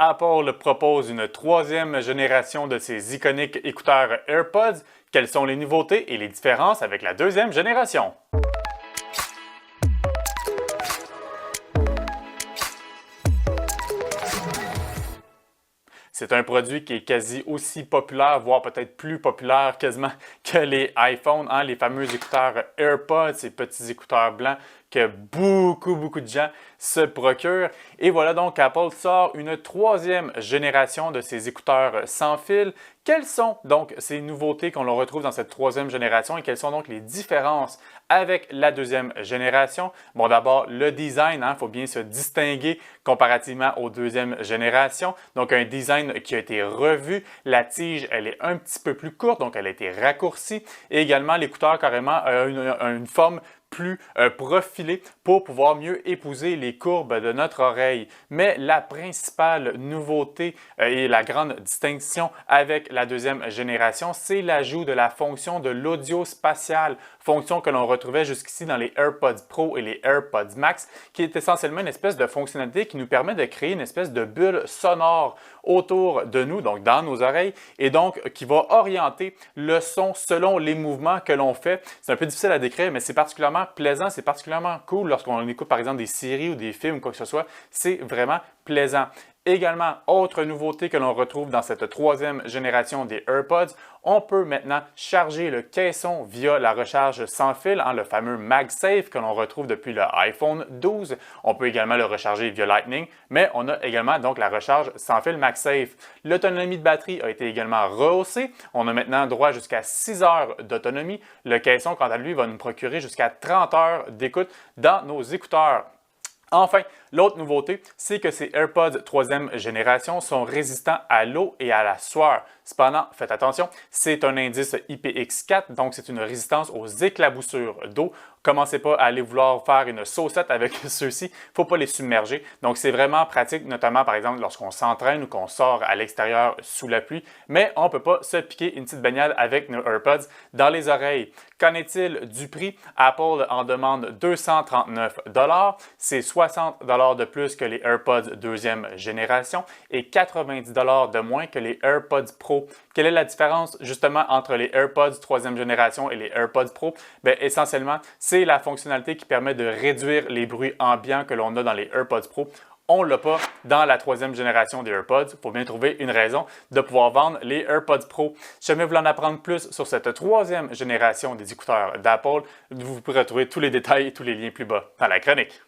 Apple propose une troisième génération de ses iconiques écouteurs AirPods. Quelles sont les nouveautés et les différences avec la deuxième génération? C'est un produit qui est quasi aussi populaire, voire peut-être plus populaire quasiment que les iPhones, hein, les fameux écouteurs AirPods, ces petits écouteurs blancs que beaucoup de gens se procurent. Et voilà donc Apple sort une troisième génération de ces écouteurs sans fil. Quelles sont donc ces nouveautés qu'on retrouve dans cette troisième génération et quelles sont donc les différences avec la deuxième génération? Bon, d'abord, le design, il faut bien se distinguer comparativement aux deuxièmes générations. Donc, un design qui a été revu. La tige, elle est un petit peu plus courte, donc elle a été raccourcie. Et également, l'écouteur carrément a une forme plus profilé pour pouvoir mieux épouser les courbes de notre oreille. Mais la principale nouveauté et la grande distinction avec la deuxième génération, c'est l'ajout de la fonction de l'audio spatial, fonction que l'on retrouvait jusqu'ici dans les AirPods Pro et les AirPods Max, qui est essentiellement une espèce de fonctionnalité qui nous permet de créer une espèce de bulle sonore autour de nous, donc dans nos oreilles, et donc qui va orienter le son selon les mouvements que l'on fait. C'est un peu difficile à décrire, mais c'est particulièrement plaisant, c'est particulièrement cool lorsqu'on écoute par exemple des séries ou des films ou quoi que ce soit. C'est vraiment plaisant. Également, autre nouveauté que l'on retrouve dans cette troisième génération des AirPods, on peut maintenant charger le caisson via la recharge sans fil, le fameux MagSafe que l'on retrouve depuis le iPhone 12. On peut également le recharger via Lightning, mais on a également donc la recharge sans fil MagSafe. L'autonomie de batterie a été également rehaussée. On a maintenant droit jusqu'à 6 heures d'autonomie. Le caisson, quant à lui, va nous procurer jusqu'à 30 heures d'écoute dans nos écouteurs. Enfin, l'autre nouveauté, c'est que ces AirPods troisième génération sont résistants à l'eau et à la sueur. Cependant, faites attention, c'est un indice IPX4, donc c'est une résistance aux éclaboussures d'eau. Commencez pas à aller vouloir faire une saucette avec ceux-ci, il ne faut pas les submerger. Donc c'est vraiment pratique, notamment par exemple lorsqu'on s'entraîne ou qu'on sort à l'extérieur sous la pluie, mais on ne peut pas se piquer une petite baignade avec nos AirPods dans les oreilles. Qu'en est-il du prix? Apple en demande 239 $, c'est 60 $ de plus que les AirPods deuxième génération et 90 $ de moins que les AirPods Pro. Quelle est la différence justement entre les AirPods troisième génération et les AirPods Pro? Bien, essentiellement, c'est la fonctionnalité qui permet de réduire les bruits ambiants que l'on a dans les AirPods Pro. On ne l'a pas dans la troisième génération des AirPods. Il faut bien trouver une raison de pouvoir vendre les AirPods Pro. Si jamais vous voulez en apprendre plus sur cette troisième génération des écouteurs d'Apple, vous pourrez retrouver tous les détails et tous les liens plus bas dans la chronique.